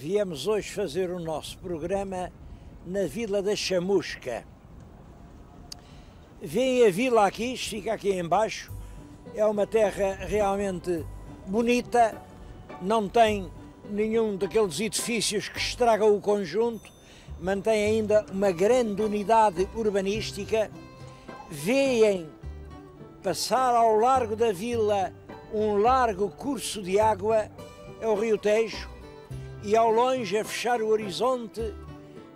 Viemos hoje fazer o nosso programa na Vila da Chamusca. Vêem a vila aqui, isto fica aqui embaixo, é uma terra realmente bonita, não tem nenhum daqueles edifícios que estragam o conjunto, mantém ainda uma grande unidade urbanística. Vêem passar ao largo da vila um largo curso de água, é o Rio Tejo, e ao longe, a fechar o horizonte,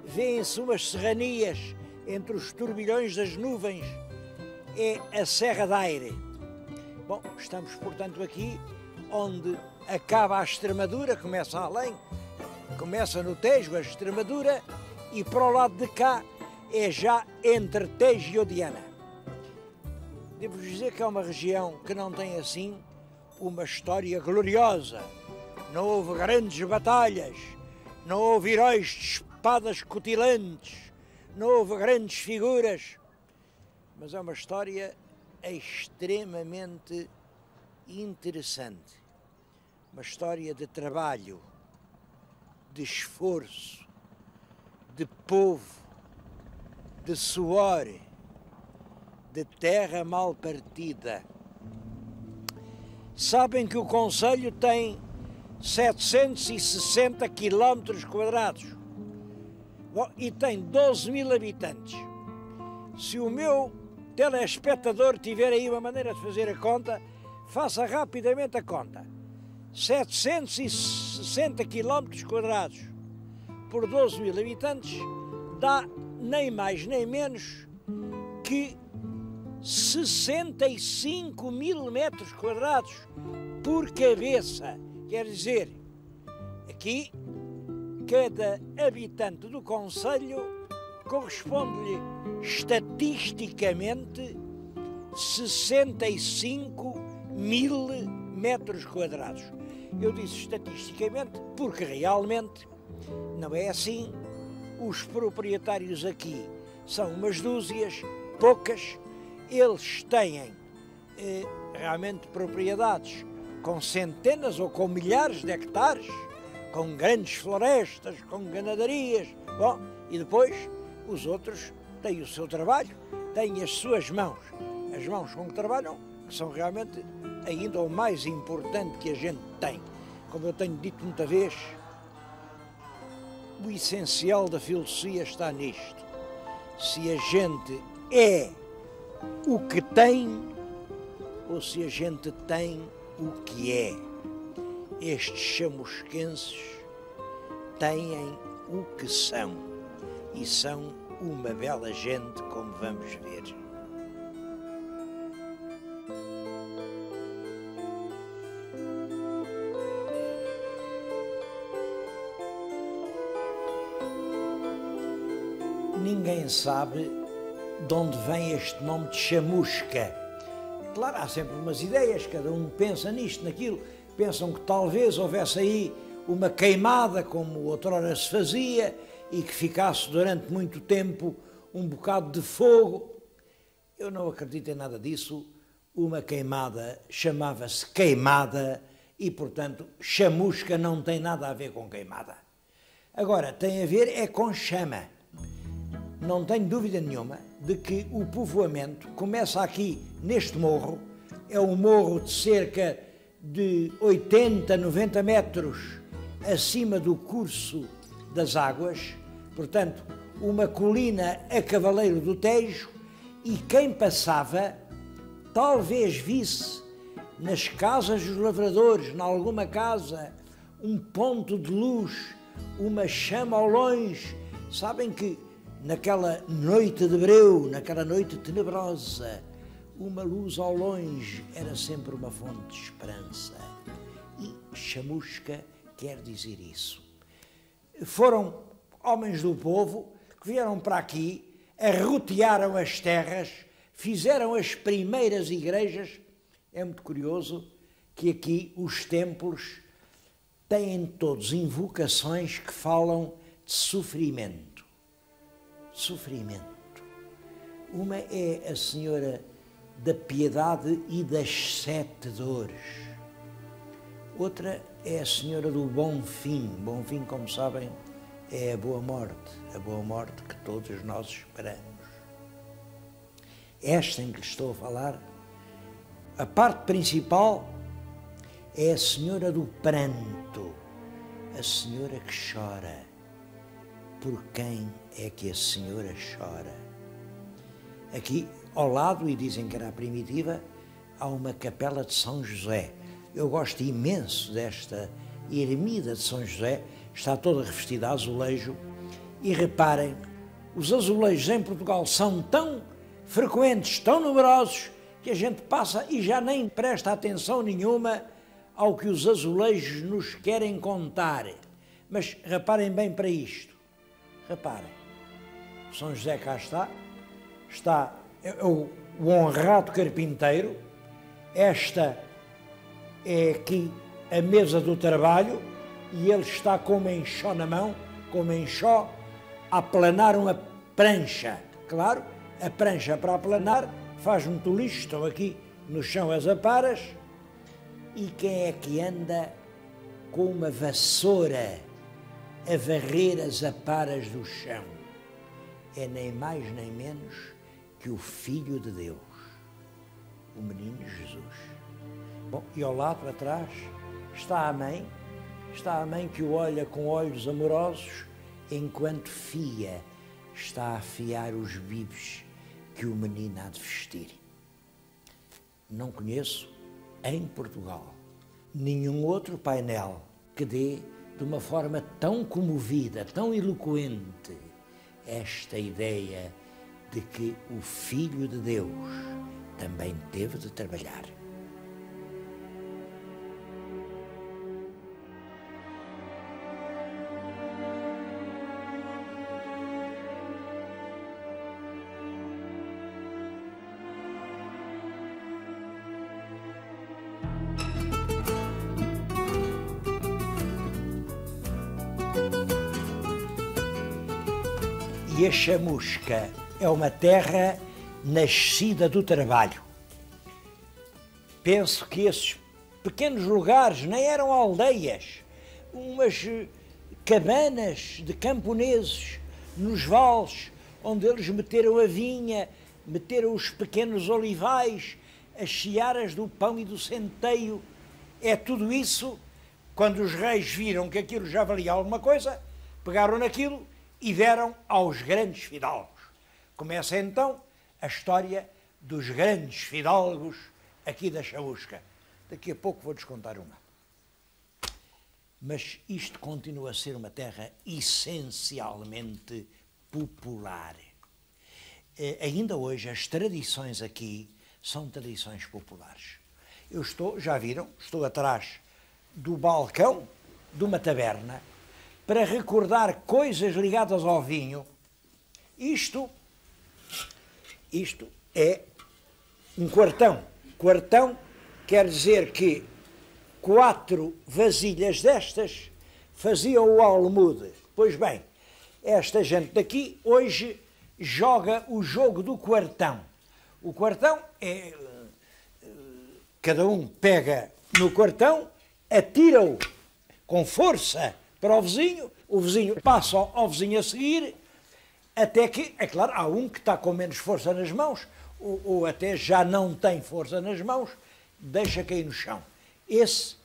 vêem-se umas serranias entre os turbilhões das nuvens, é a Serra da Aire. Bom, estamos portanto aqui onde acaba a Extremadura, começa além, começa no Tejo, a Extremadura, e para o lado de cá é já entre Tejo e Odiana. Devo-vos dizer que é uma região que não tem assim uma história gloriosa. Não houve grandes batalhas, não houve heróis de espadas cutilantes, não houve grandes figuras, mas é uma história extremamente interessante. Uma história de trabalho, de esforço, de povo, de suor, de terra mal partida. Sabem que o concelho tem 760 quilómetros quadrados. Bom, e tem 12.000 habitantes. Se o meu telespectador tiver aí uma maneira de fazer a conta, faça rapidamente a conta. 760 quilómetros quadrados por 12.000 habitantes dá nem mais nem menos que 65.000 metros quadrados por cabeça. Quer dizer, aqui, cada habitante do concelho corresponde-lhe estatisticamente 65.000 metros quadrados. Eu disse estatisticamente porque realmente não é assim. Os proprietários aqui são umas dúzias, poucas. Eles têm realmente propriedades com centenas ou com milhares de hectares, com grandes florestas, com ganadarias. Bom, e depois os outros têm o seu trabalho, têm as suas mãos. As mãos com que trabalham, que são realmente ainda o mais importante que a gente tem. Como eu tenho dito muita vez, o essencial da filosofia está nisto. Se a gente é o que tem, ou se a gente tem o que é. Estes chamusquenses têm o que são, e são uma bela gente, como vamos ver. Ninguém sabe de onde vem este nome de chamusca. Claro, há sempre umas ideias, cada um pensa nisto, naquilo, pensam que talvez houvesse aí uma queimada, como outrora se fazia, e que ficasse durante muito tempo um bocado de fogo. Eu não acredito em nada disso. Uma queimada chamava-se queimada e, portanto, chamusca não tem nada a ver com queimada. Agora, tem a ver é com chama. Não tenho dúvida nenhuma de que o povoamento começa aqui neste morro, é um morro de cerca de 80, 90 metros acima do curso das águas, portanto, uma colina a cavaleiro do Tejo, e quem passava talvez visse nas casas dos lavradores, em alguma casa, um ponto de luz, uma chama ao longe. Sabem que naquela noite de breu, naquela noite tenebrosa, uma luz ao longe era sempre uma fonte de esperança. E chamusca quer dizer isso. Foram homens do povo que vieram para aqui, arrotearam as terras, fizeram as primeiras igrejas. É muito curioso que aqui os templos têm todos invocações que falam de sofrimento. Sofrimento. Uma é a Senhora da Piedade e das Sete Dores. Outra é a Senhora do Bom Fim. Bom Fim, como sabem, é a boa morte que todos nós esperamos. Esta em que lhe estou a falar, a parte principal é a Senhora do Pranto, a Senhora que chora. Por quem é que a Senhora chora? Aqui, ao lado, e dizem que era a primitiva, há uma capela de São José. Eu gosto imenso desta ermida de São José, está toda revestida a azulejo, e reparem, os azulejos em Portugal são tão frequentes, tão numerosos, que a gente passa e já nem presta atenção nenhuma ao que os azulejos nos querem contar. Mas reparem bem para isto, reparem, São José cá está o honrado carpinteiro, esta é aqui a mesa do trabalho e ele está com uma enxó na mão, com uma enxó, a aplanar uma prancha. Claro, a prancha para aplanar faz muito lixo, estão aqui no chão as aparas. E quem é que anda com uma vassoura a varrer as aparas do chão? É nem mais nem menos que o Filho de Deus, o menino Jesus. Bom, e ao lado, atrás, está a mãe que o olha com olhos amorosos, enquanto está a afiar os bibos que o menino há de vestir. Não conheço, em Portugal, nenhum outro painel que dê, de uma forma tão comovida, tão eloquente, esta ideia de que o Filho de Deus também teve de trabalhar. E a Chamusca é uma terra nascida do trabalho. Penso que esses pequenos lugares nem eram aldeias, umas cabanas de camponeses nos vales, onde eles meteram a vinha, meteram os pequenos olivais, as searas do pão e do centeio. É tudo isso, quando os reis viram que aquilo já valia alguma coisa, pegaram naquilo e deram aos grandes fidalgos. Começa então a história dos grandes fidalgos aqui da Chamusca. Daqui a pouco vou-lhes contar uma. Mas isto continua a ser uma terra essencialmente popular. Ainda hoje as tradições aqui são tradições populares. Eu já viram, estou atrás do balcão de uma taberna, para recordar coisas ligadas ao vinho. Isto é um quartão. Quartão quer dizer que 4 vasilhas destas faziam o almude. Pois bem, esta gente daqui hoje joga o jogo do quartão. O quartão é... Cada um pega no quartão, atira-o com força para o vizinho passa ao vizinho a seguir, até que, é claro, há um que está com menos força nas mãos, ou até já não tem força nas mãos, deixa cair no chão. Esse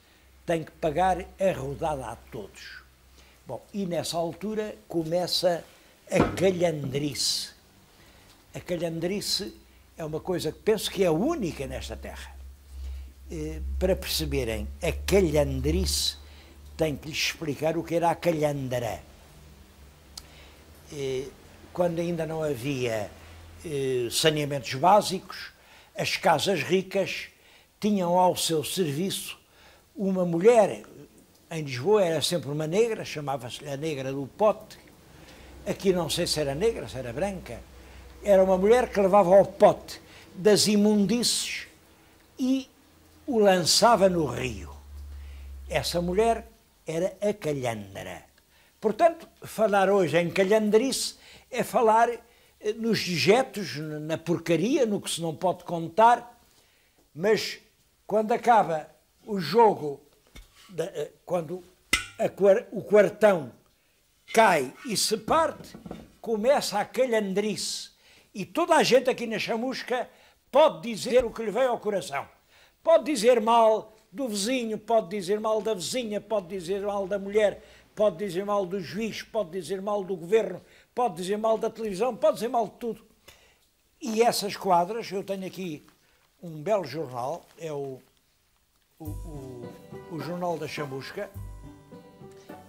tem que pagar a rodada a todos. Bom, e nessa altura começa a calhandrice. A calhandrice é uma coisa que penso que é única nesta terra. Para perceberem, a calhandrice tem que lhes explicar o que era a calhandra. Quando ainda não havia saneamentos básicos, as casas ricas tinham ao seu serviço uma mulher, em Lisboa era sempre uma negra, chamava-se a negra do pote, aqui não sei se era negra, se era branca, era uma mulher que levava ao pote das imundícies e o lançava no rio. Essa mulher era a calhandra. Portanto, falar hoje em calhandrice é falar nos dejetos, na porcaria, no que se não pode contar, mas quando acaba o jogo quando o quartão cai e se parte, começa a calhandrice. E toda a gente aqui na chamusca pode dizer o que lhe veio ao coração. Pode dizer mal do vizinho, pode dizer mal da vizinha, pode dizer mal da mulher, pode dizer mal do juiz, pode dizer mal do governo, pode dizer mal da televisão, pode dizer mal de tudo. E essas quadras, eu tenho aqui um belo jornal, é o Jornal da Chamusca,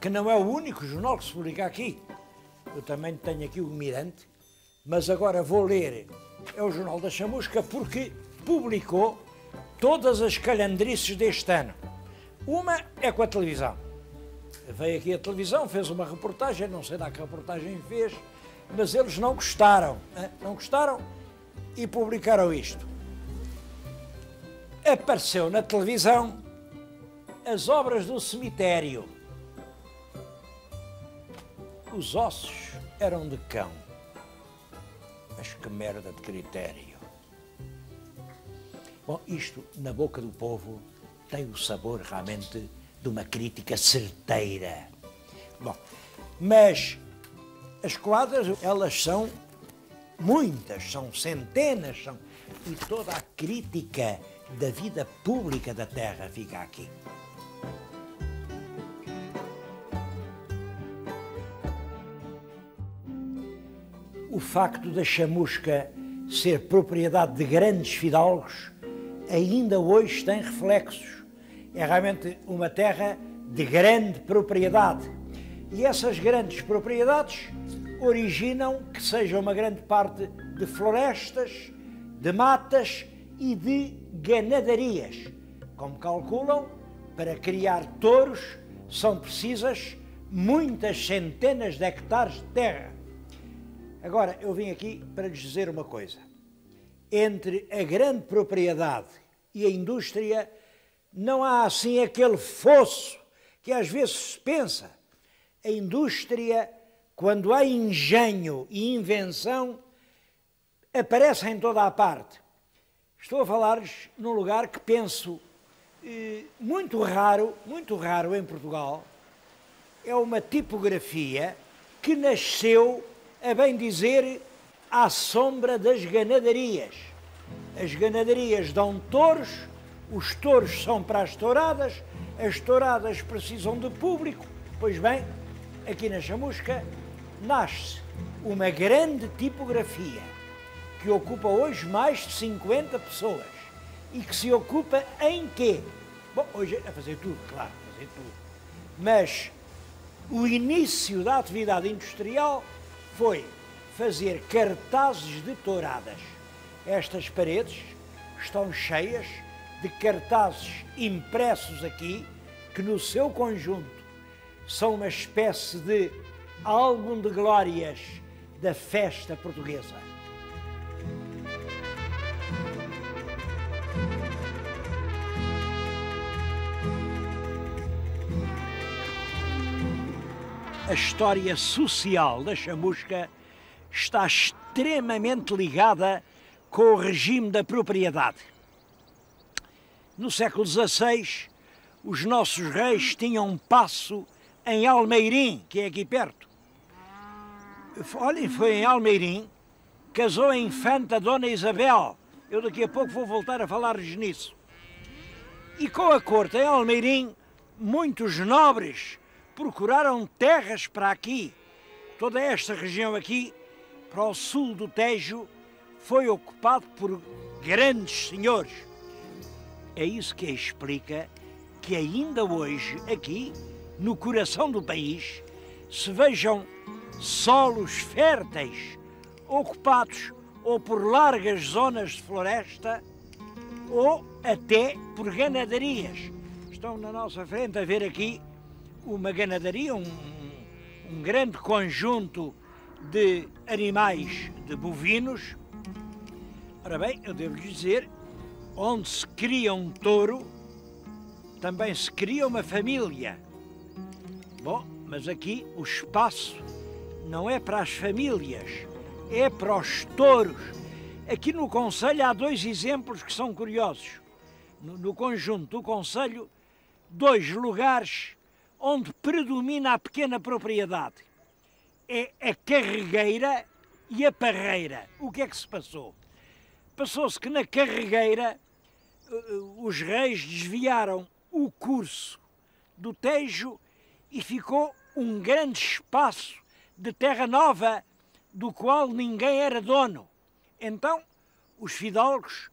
que não é o único jornal que se publica aqui. Eu também tenho aqui o Mirante, mas agora vou ler, é o Jornal da Chamusca, porque publicou todas as calhandrices deste ano. Uma é com a televisão. Veio aqui a televisão, fez uma reportagem, não sei lá que reportagem fez, mas eles não gostaram, não gostaram e publicaram isto. Apareceu na televisão as obras do cemitério. Os ossos eram de cão. Mas que merda de critério. Bom, isto, na boca do povo, tem o sabor realmente de uma crítica certeira. Bom, mas as quadras, elas são muitas, são centenas, e toda a crítica da vida pública da terra fica aqui. O facto da chamusca ser propriedade de grandes fidalgos ainda hoje tem reflexos. É realmente uma terra de grande propriedade. E essas grandes propriedades originam que seja uma grande parte de florestas, de matas e de ganadarias. Como calculam, para criar touros são precisas muitas centenas de hectares de terra. Agora, eu vim aqui para lhes dizer uma coisa. Entre a grande propriedade e a indústria não há assim aquele fosso que às vezes se pensa. A indústria, quando há engenho e invenção, aparece em toda a parte. Estou a falar-lhes num lugar que penso muito raro em Portugal. É uma tipografia que nasceu, a bem dizer, à sombra das ganadarias. As ganadarias dão touros, os touros são para as touradas precisam de público. Pois bem, aqui na Chamusca nasce uma grande tipografia que ocupa hoje mais de 50 pessoas e que se ocupa em quê? Bom, hoje é a fazer tudo, claro, fazer tudo. Mas o início da atividade industrial foi fazer cartazes de touradas. Estas paredes estão cheias de cartazes impressos aqui, que no seu conjunto são uma espécie de álbum de glórias da festa portuguesa. A história social da Chamusca está extremamente ligada com o regime da propriedade. No século XVI, os nossos reis tinham um paço em Almeirim, que é aqui perto. Olhem, foi em Almeirim, casou a infanta Dona Isabel. Eu daqui a pouco vou voltar a falar-lhes nisso. E com a corte em Almeirim, muitos nobres procuraram terras para aqui. Toda esta região aqui, para o sul do Tejo, foi ocupado por grandes senhores. É isso que explica que ainda hoje, aqui, no coração do país, se vejam solos férteis, ocupados ou por largas zonas de floresta, ou até por ganadarias. Estão na nossa frente a ver aqui uma ganadaria, um grande conjunto de animais, de bovinos. Ora bem, eu devo lhes dizer, onde se cria um touro, também se cria uma família. Bom, mas aqui o espaço não é para as famílias, é para os touros. Aqui no concelho há dois exemplos que são curiosos. No conjunto do concelho dois lugares onde predomina a pequena propriedade. É a carregueira e a parreira. O que é que se passou? Passou-se que na carregueira os reis desviaram o curso do Tejo e ficou um grande espaço de terra nova do qual ninguém era dono. Então os fidalgos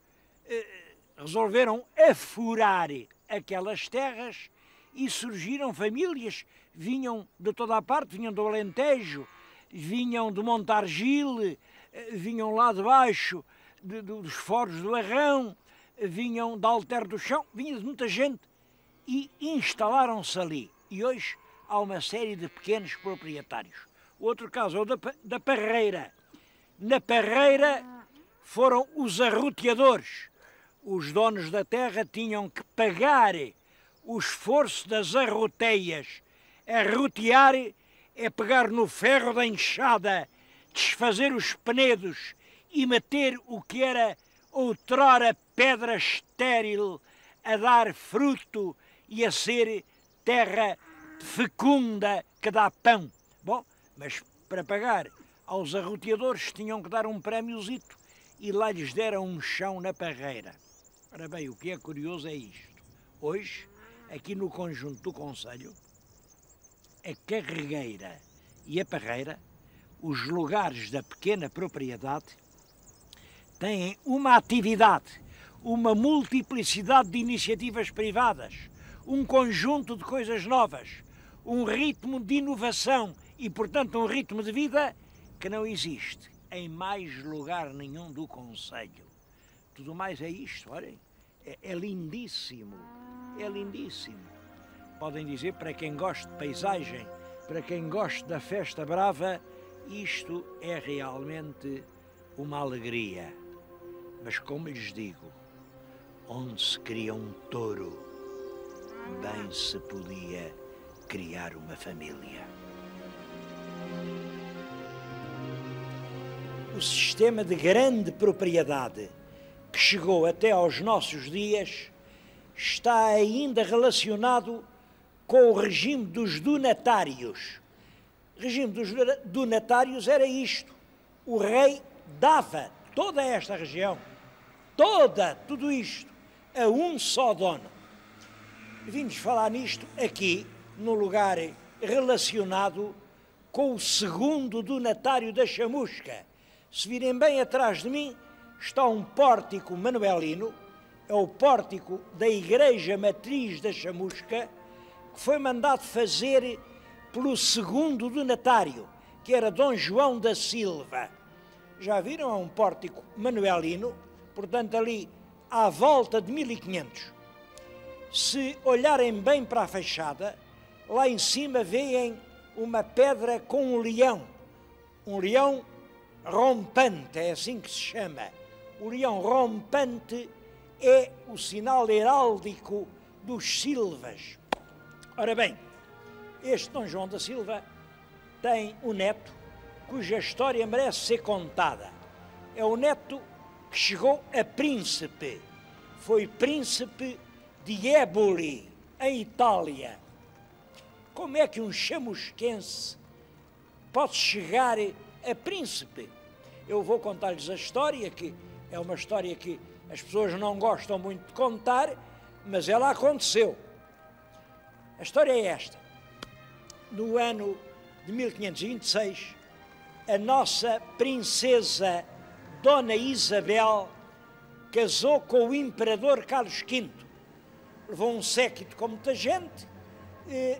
resolveram afurar aquelas terras e surgiram famílias, vinham de toda a parte, vinham do Alentejo, vinham de Montargil, vinham lá de baixo dos Foros do Arrão, vinham da Alter do Chão, vinha de muita gente e instalaram-se ali. E hoje há uma série de pequenos proprietários. O outro caso é o da Parreira. Na Parreira foram os arroteadores. Os donos da terra tinham que pagar o esforço das arroteias. Arrotear é pegar no ferro da enxada, desfazer os penedos e meter o que era outrora pedra estéril a dar fruto e a ser terra fecunda que dá pão. Bom, mas para pagar aos arroteadores tinham que dar um prémiozito e lá lhes deram um chão na parreira. Ora bem, o que é curioso é isto. Hoje, aqui no conjunto do concelho, a carregueira e a parreira, os lugares da pequena propriedade, têm uma atividade, uma multiplicidade de iniciativas privadas, um conjunto de coisas novas, um ritmo de inovação e, portanto, um ritmo de vida que não existe em mais lugar nenhum do concelho. Tudo mais é isto, olhem, é lindíssimo, é lindíssimo. Podem dizer, para quem gosta de paisagem, para quem gosta da festa brava, isto é realmente uma alegria. Mas como lhes digo, onde se cria um touro, bem se podia criar uma família. O sistema de grande propriedade que chegou até aos nossos dias está ainda relacionado com o regime dos donatários. O regime dos donatários era isto: o rei dava toda esta região, tudo isto, a um só dono. Vimos falar nisto aqui, no lugar relacionado com o segundo donatário da chamusca. Se virem bem atrás de mim, está um pórtico manuelino, é o pórtico da Igreja Matriz da Chamusca, que foi mandado fazer pelo segundo donatário, que era Dom João da Silva. Já viram? É um pórtico manuelino, portanto ali à volta de 1500. Se olharem bem para a fachada, lá em cima veem uma pedra com um leão rompante, é assim que se chama. O leão rompante é o sinal heráldico dos Silvas. Ora bem, este Dom João da Silva tem um neto cuja história merece ser contada. É o neto que chegou a príncipe. Foi príncipe de Éboli, em Itália. Como é que um chamusquense pode chegar a príncipe? Eu vou contar-lhes a história, que é uma história que as pessoas não gostam muito de contar, mas ela aconteceu. A história é esta. No ano de 1526, a nossa princesa Dona Isabel casou com o imperador Carlos V. Levou um séquito com muita gente,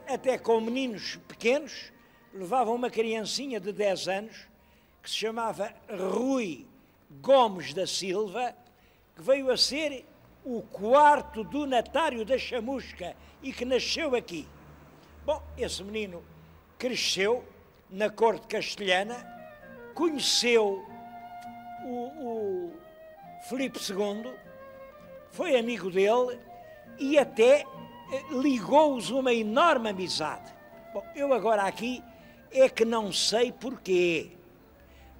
até com meninos pequenos. Levava uma criancinha de 10 anos, que se chamava Rui Gomes da Silva, que veio a ser o quarto donatário da chamusca e que nasceu aqui. Bom, esse menino cresceu na corte castelhana, conheceu o Filipe II, foi amigo dele e até ligou-os uma enorme amizade. Bom, eu agora aqui é que não sei porquê,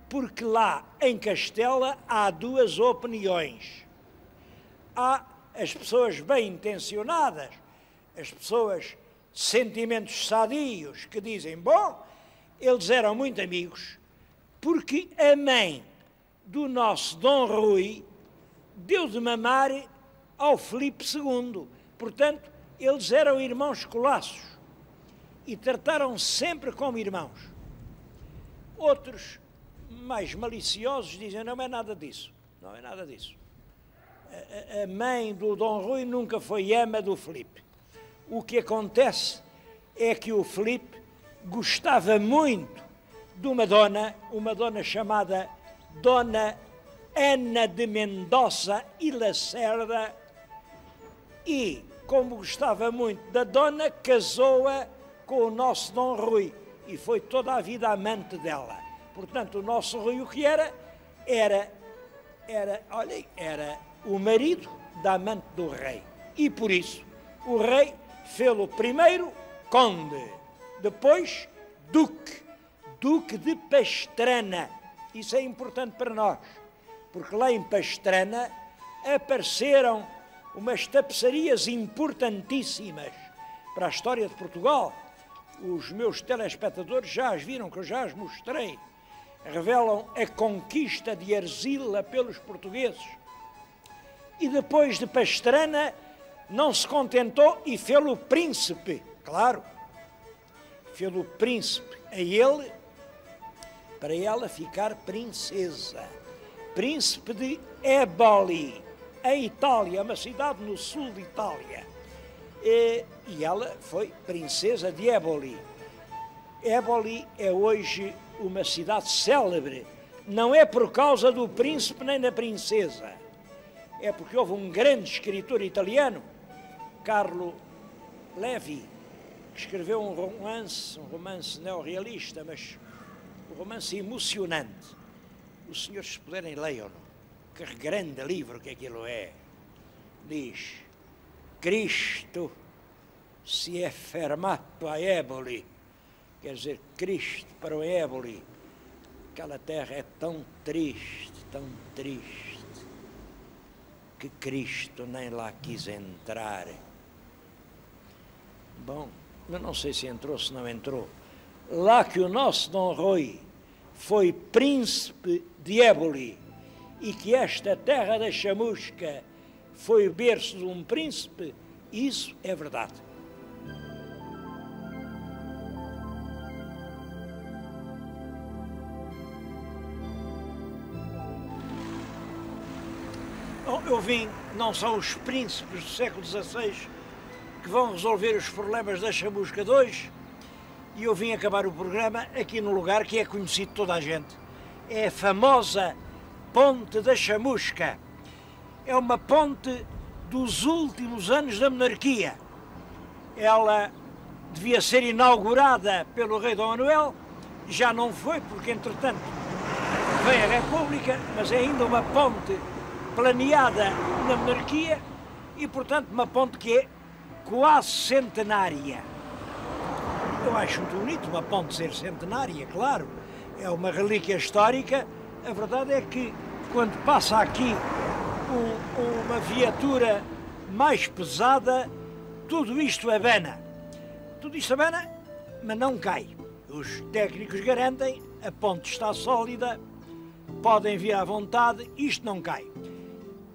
porque lá em Castela há duas opiniões. Há as pessoas bem intencionadas as pessoas de sentimentos sadios que dizem, bom, eles eram muito amigos, porque a mãe do nosso Dom Rui deu de mamar ao Filipe II. Portanto, eles eram irmãos colaços e trataram-se sempre como irmãos. Outros, mais maliciosos, dizem, não é nada disso. Não é nada disso. A mãe do Dom Rui nunca foi ama do Filipe. O que acontece é que o Filipe gostava muito de uma dona chamada Dona Ana de Mendoza e Lacerda, e, como gostava muito da dona, casou-a com o nosso Dom Rui e foi toda a vida amante dela. Portanto, o nosso Rui o que era o marido da amante do rei. E por isso, o rei fê-lo primeiro conde, depois duque de Pastrana. Isso é importante para nós, porque lá em Pastrana apareceram umas tapeçarias importantíssimas para a história de Portugal. Os meus telespectadores já as viram, que eu já as mostrei. Revelam a conquista de Arzila pelos portugueses. E depois de Pastrana não se contentou e fê-lo príncipe, claro. Fê-lo príncipe a ele, para ela ficar princesa. Príncipe de Eboli, em Itália, uma cidade no sul de Itália. E ela foi princesa de Eboli. Eboli é hoje uma cidade célebre. Não é por causa do príncipe nem da princesa. É porque houve um grande escritor italiano, Carlo Levi, que escreveu um romance neorrealista, mas um romance emocionante. Os senhores, se puderem, leiam-no. Que grande livro que aquilo é. Diz, Cristo se é fermato a Eboli. Quer dizer, Cristo para o Eboli. Aquela terra é tão triste, que Cristo nem lá quis entrar. Bom, eu não sei se entrou, se não entrou. Lá que o nosso Dom Rui foi príncipe de Eboli e que esta terra da chamusca foi o berço de um príncipe, isso é verdade. Eu vim, não são os príncipes do século XVI que vão resolver os problemas da chamusca de hoje, e eu vim acabar o programa aqui num lugar que é conhecido de toda a gente. É a famosa Ponte da Chamusca. É uma ponte dos últimos anos da monarquia. Ela devia ser inaugurada pelo rei Dom Manuel, já não foi, porque entretanto veio a República, mas é ainda uma ponte planeada na monarquia e, portanto, uma ponte que é quase centenária. Eu acho muito bonito uma ponte ser centenária, claro, é uma relíquia histórica. A verdade é que quando passa aqui uma viatura mais pesada, tudo isto abana. Tudo isto abana, mas não cai. Os técnicos garantem, a ponte está sólida, podem vir à vontade, isto não cai.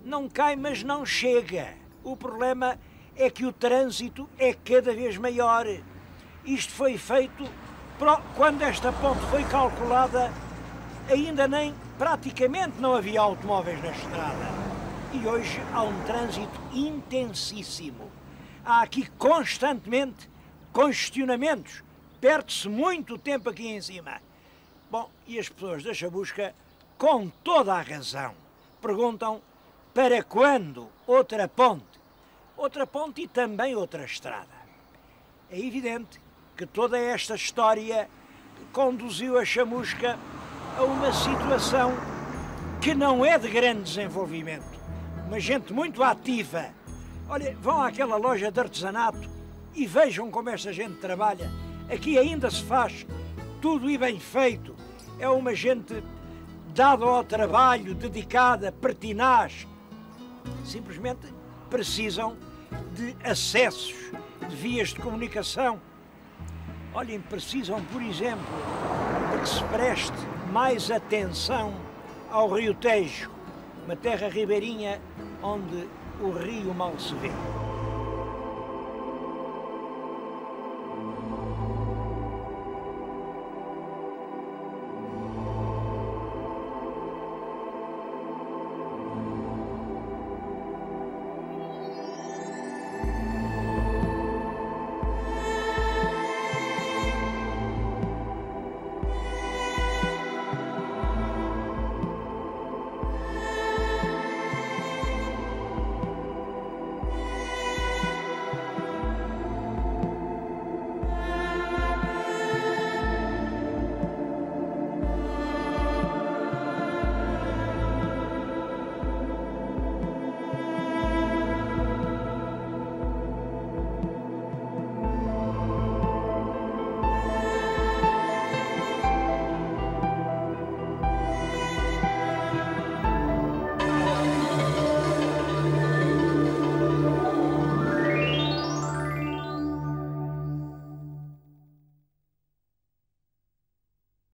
Não cai, mas não chega. O problema é que o trânsito é cada vez maior. Isto foi feito, quando esta ponte foi calculada, ainda nem, praticamente não havia automóveis na estrada. E hoje há um trânsito intensíssimo. Há aqui constantemente congestionamentos. Perde-se muito tempo aqui em cima. Bom, e as pessoas da Chamusca, com toda a razão, perguntam para quando outra ponte? Outra ponte e também outra estrada. É evidente que toda esta história conduziu a Chamusca a uma situação que não é de grande desenvolvimento. Uma gente muito ativa. Olha, vão àquela loja de artesanato e vejam como esta gente trabalha. Aqui ainda se faz tudo e bem feito. É uma gente dada ao trabalho, dedicada, pertinaz. Simplesmente precisam de acessos, de vias de comunicação. Olhem, precisam, por exemplo, de que se preste mais atenção ao Rio Tejo, uma terra ribeirinha onde o rio mal se vê.